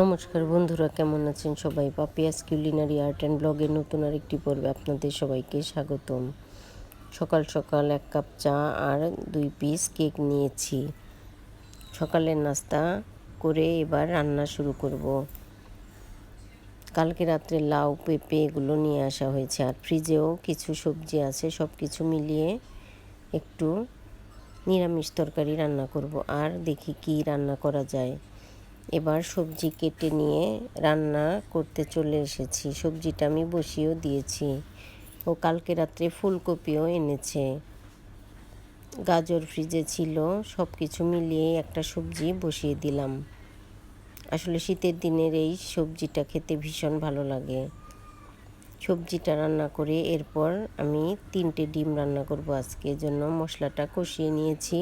নমস্কার বন্ধুরা, কেমন আছেন সবাই? পাপিয়াস কুলিনারি আর্ট অ্যান্ড ব্লগের নতুন আরেকটি পর্বে আপনাদের সবাইকে স্বাগতম। সকাল সকাল 1 কাপ চা আর 2 পিস কেক নিয়েছি। সকালের নাস্তা করে এবার রান্না শুরু করব। কালকে রাত্রে লাউ, পেঁপে এগুলো নিয়ে আসা হয়েছে, আর ফ্রিজেও কিছু সবজি আছে। সব কিছু মিলিয়ে একটু নিরামিষ তরকারি রান্না করব, আর দেখি কি রান্না করা যায়। এবার সবজি কেটে নিয়ে রান্না করতে চলে এসেছি। সবজিটা আমি বসিয়েও দিয়েছি। ও কালকে রাত্রে ফুলকপিও এনেছে, গাজর ফ্রিজে ছিল। সব কিছু মিলিয়ে একটা সবজি বসিয়ে দিলাম। আসলে শীতের দিনের এই সবজিটা খেতে ভীষণ ভালো লাগে। সবজিটা রান্না করে এরপর আমি 3টে ডিম রান্না করব আজকে। জন্য মশলাটা কষিয়ে নিয়েছি,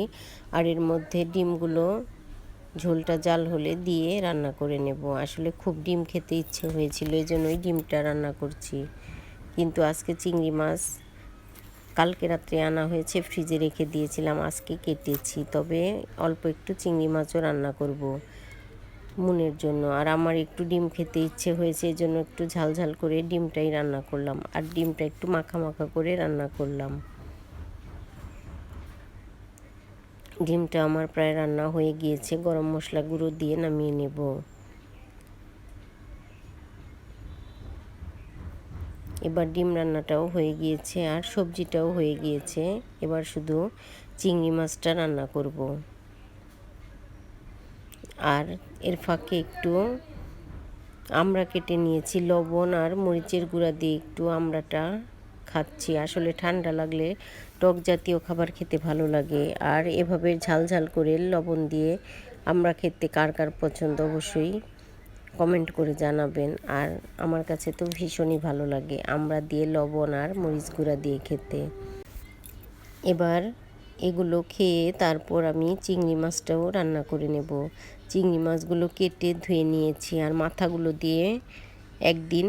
আর এর মধ্যে ডিমগুলো ঝোলটা জাল হলে দিয়ে রান্না করে নেব। আসলে খুব ডিম খেতে ইচ্ছে হয়েছিল, এই জন্যই ডিমটা রান্না করছি। কিন্তু আজকে চিংড়ি মাছ কালকে রাত্রে আনা হয়েছে, ফ্রিজে রেখে দিয়েছিলাম, আজকে কেটেছি। তবে অল্প একটু চিংড়ি মাছও রান্না করব মুনের জন্য। আর আমার একটু ডিম খেতে ইচ্ছে হয়েছে, এই জন্য একটু ঝাল ঝাল করে ডিমটাই রান্না করলাম, আর ডিমটা একটু মাখা মাখা করে রান্না করলাম। ডিমটা আমার প্রায় রান্না হয়ে গিয়েছে। গরম মশলা গুঁড়ো দিয়ে নামিয়ে নেব। এবার ডিম রান্নাটাও হয়ে গিয়েছে, আর সবজিটাও হয়ে গিয়েছে। এবার শুধু চিংড়ি মাছটা রান্না করব। আর এর ফাঁকে একটু আমড়া কেটে নিয়েছি, লবণ আর মরিচের গুঁড়া দিয়ে একটু আমড়াটা খাচ্ছি। আসলে ঠান্ডা লাগলে টক জাতীয় খাবার খেতে ভালো লাগে, আর এভাবে ঝাল ঝাল করে লবণ দিয়ে আমড়া খেতে কার কার পছন্দ অবশ্যই কমেন্ট করে জানাবেন। আর আমার কাছে তো ভীষণই ভালো লাগে আমড়া দিয়ে লবণ আর মরিচ গুঁড়া দিয়ে খেতে। এবার এগুলো খেয়ে তারপর আমি চিংড়ি মাছটাও রান্না করে নেব। চিংড়ি মাছগুলো কেটে ধুয়ে নিয়েছি, আর মাথাগুলো দিয়ে একদিন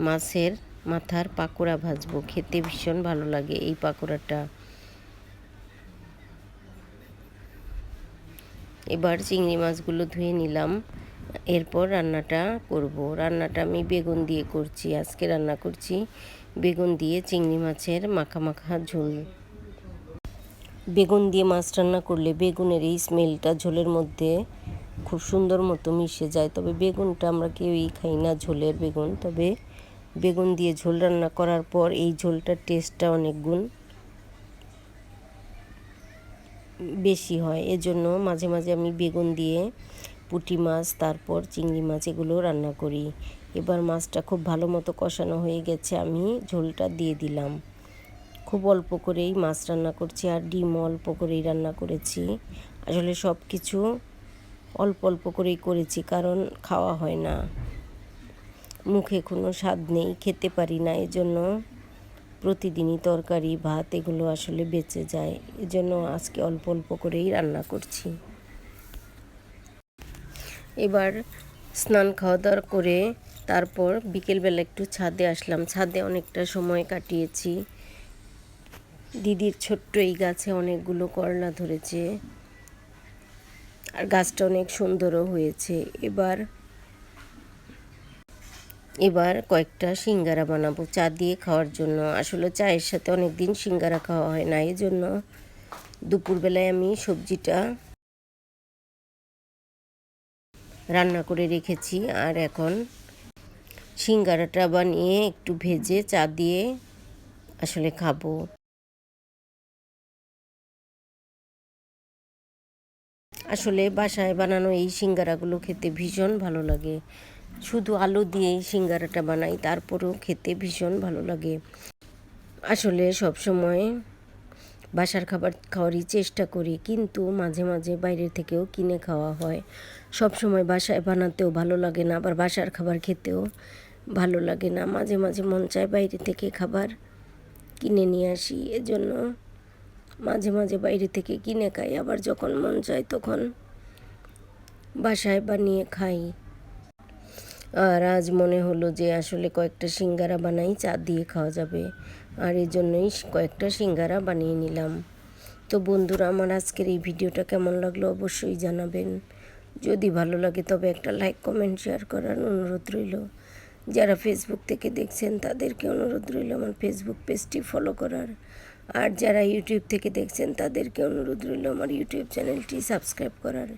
মাছের মাথার পাকোড়া ভাজবো। খেতে ভীষণ ভালো লাগে এই পাকোড়াটা। এবার চিংড়ি মাছগুলো ধুয়ে নিলাম, এরপর রান্নাটা করব। রান্নাটা আমি বেগুন দিয়ে করছি। আজকে রান্না করছি বেগুন দিয়ে চিংড়ি মাছের মাখা মাখা ঝোল। বেগুন দিয়ে মাছ রান্না করলে বেগুনের এই স্মেলটা ঝোলের মধ্যে খুব সুন্দর মতো মিশে যায়। তবে বেগুনটা আমরা কেউই খাই না, ঝোলের বেগুন। তবে বেগুন দিয়ে ঝোল রান্না করার পর এই ঝোলটার টেস্টটা অনেক গুণ বেশি হয়। এজন্য মাঝে মাঝে আমি বেগুন দিয়ে পুঁটি মাছ, তারপর চিংড়ি মাছ এগুলো রান্না করি। এবার মাছটা খুব ভালো মতো কষানো হয়ে গেছে, আমি ঝোলটা দিয়ে দিলাম। খুব অল্প করেই মাছ রান্না করছি, আর ডিম অল্প করেই রান্না করেছি। আসলে সব কিছু অল্প অল্প করেই করেছি, কারণ খাওয়া হয় না, মুখে কোনো স্বাদ নেই, খেতে পারি না। এজন্য প্রতিদিনই তরকারি ভাত এগুলো আসলে বেঁচে যায়, এজন্য আজকে অল্প অল্প করেই রান্না করছি। এবার স্নান খাওয়া দাওয়া করে তারপর বিকেলবেলা একটু ছাদে আসলাম। ছাদে অনেকটা সময় কাটিয়েছি। দিদির ছোট্ট এই গাছে অনেকগুলো করলা ধরেছে, আর গাছটা অনেক সুন্দরও হয়েছে। এবার কয়েকটা সিঙ্গারা বানাবো চা দিয়ে খাওয়ার জন্য। আসলে চায়ের সাথে অনেক দিন সিঙ্গারা খাওয়া হয় না, এই জন্য দুপুরবেলায় আমি সবজিটা রান্না করে রেখেছি, আর এখন সিঙ্গারাটা বানিয়ে একটু ভেজে চা দিয়ে আসলে খাবো। আসলে বাসায় বানানো এই সিঙ্গারাগুলো খেতে ভীষণ ভালো লাগে। শুধু আলু দিয়ে এই সিঙ্গারাটা বানাই, তারপরেও খেতে ভীষণ ভালো লাগে। আসলে সব সময় বাসার খাবার খাওয়ারই চেষ্টা করি, কিন্তু মাঝে মাঝে বাইরে থেকেও কিনে খাওয়া হয়। সব সময় বাসায় বানাতেও ভালো লাগে না, আবার বাসার খাবার খেতেও ভালো লাগে না। মাঝে মাঝে মন চায় বাইরে থেকে খাবার কিনে নিয়ে আসি, এজন্য মাঝে মাঝে বাইরে থেকে কিনে খাই। আবার যখন মন চায় তখন বাসায় বানিয়ে খাই। আর আজ মনে হলো যে আসলে কয়েকটা সিঙ্গারা বানাই, চা দিয়ে খাওয়া যাবে, আর এই জন্যই কয়েকটা সিঙ্গারা বানিয়ে নিলাম। তো বন্ধুরা, আমার আজকের এই ভিডিওটা কেমন লাগলো অবশ্যই জানাবেন। যদি ভালো লাগে তবে একটা লাইক কমেন্ট শেয়ার করার অনুরোধ রইল। যারা ফেসবুক থেকে দেখছেন তাদেরকে অনুরোধ রইল আমার ফেসবুক পেজটি ফলো করার, আর যারা ইউটিউব থেকে দেখছেন তাদেরকে অনুরোধ রইল আমার ইউটিউব চ্যানেলটি সাবস্ক্রাইব করার।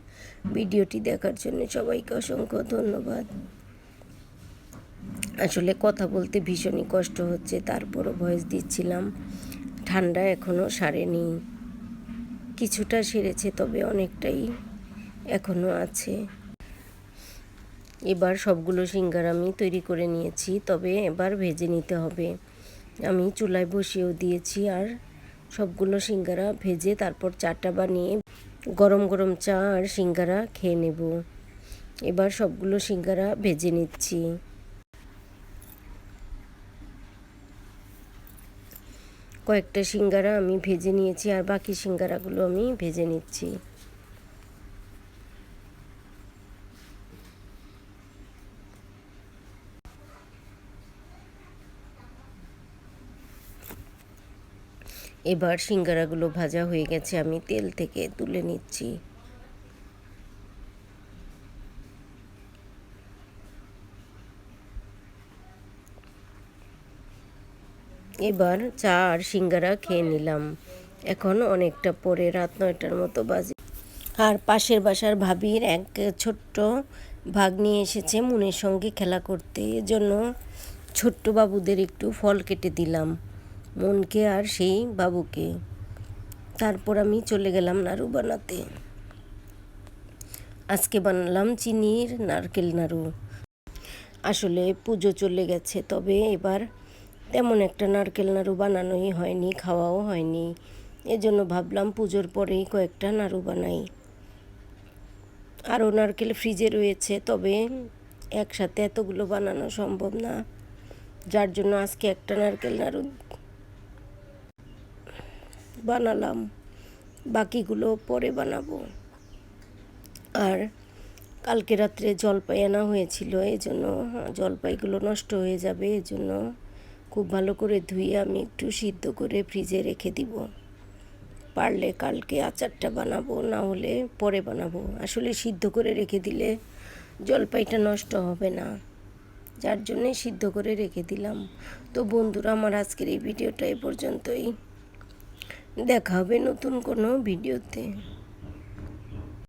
ভিডিওটি দেখার জন্য সবাইকে অসংখ্য ধন্যবাদ। আসলে কথা বলতে ভীষণই কষ্ট হচ্ছে, তারপরও ভয়েস দিচ্ছিলাম। ঠান্ডা এখনও সারেনি, কিছুটা সেরেছে তবে অনেকটাই এখনও আছে। এবার সবগুলো সিঙ্গারা আমি তৈরি করে নিয়েছি, তবে এবার ভেজে নিতে হবে। আমি চুলায় বসিয়েও দিয়েছি, আর সবগুলো সিঙ্গারা ভেজে তারপর চাটা বানিয়ে গরম গরম চা আর সিঙ্গারা খেয়ে নেব। এবার সবগুলো সিঙ্গারা ভেজে নিচ্ছি। কয়েকটা সিঙ্গারা আমি ভেজে নিয়েছি, আর বাকি সিঙ্গারাগুলো আমি ভেজে নিচ্ছি। এবার সিঙ্গারাগুলো ভাজা হয়ে গেছে, আমি তেল থেকে তুলে নিচ্ছি। এবার চা আর সিঙ্গারা খেয়ে নিলাম। এখন অনেকটা পরে, রাত 9টার মতো বাজে। আর পাশের বাসার ভাবির এক ছোট্ট ভাগ্নি এসেছে মুনের সঙ্গে খেলা করতে, এজন্য ছোট্ট বাবুদের একটু ফল কেটে দিলাম, মনকে আর সেই বাবুকে। তারপর আমি চলে গেলাম নাড়ু বানাতে। আজকে বানালাম চিনির নারকেল নাড়ু। আসলে পুজো চলে গেছে, তবে এবার তেমন একটা নারকেল নাড়ু বানানোই হয়নি, খাওয়াও হয়নি। এজন্য ভাবলাম পুজোর পরেই কয়েকটা নাড়ু বানাই। আরও নারকেল ফ্রিজে রয়েছে, তবে একসাথে এতগুলো বানানো সম্ভব না, যার জন্য আজকে একটা নারকেল নাড়ু বানালাম, বাকিগুলো পরে বানাবো। আর কালকে রাত্রে জলপাই আনা হয়েছিল, এজন্য জলপাইগুলো নষ্ট হয়ে যাবে, এজন্য খুব ভালো করে ধুয়ে আমি একটু সিদ্ধ করে ফ্রিজে রেখে দিব। পারলে কালকে আচারটা বানাবো, না হলে পরে বানাবো। আসলে সিদ্ধ করে রেখে দিলে জলপাইটা নষ্ট হবে না, যার জন্যে সিদ্ধ করে রেখে দিলাম। তো বন্ধুরা, আমার আজকের এই ভিডিওটা এ পর্যন্তই। দেখা হবে নতুন কোনো ভিডিওতে।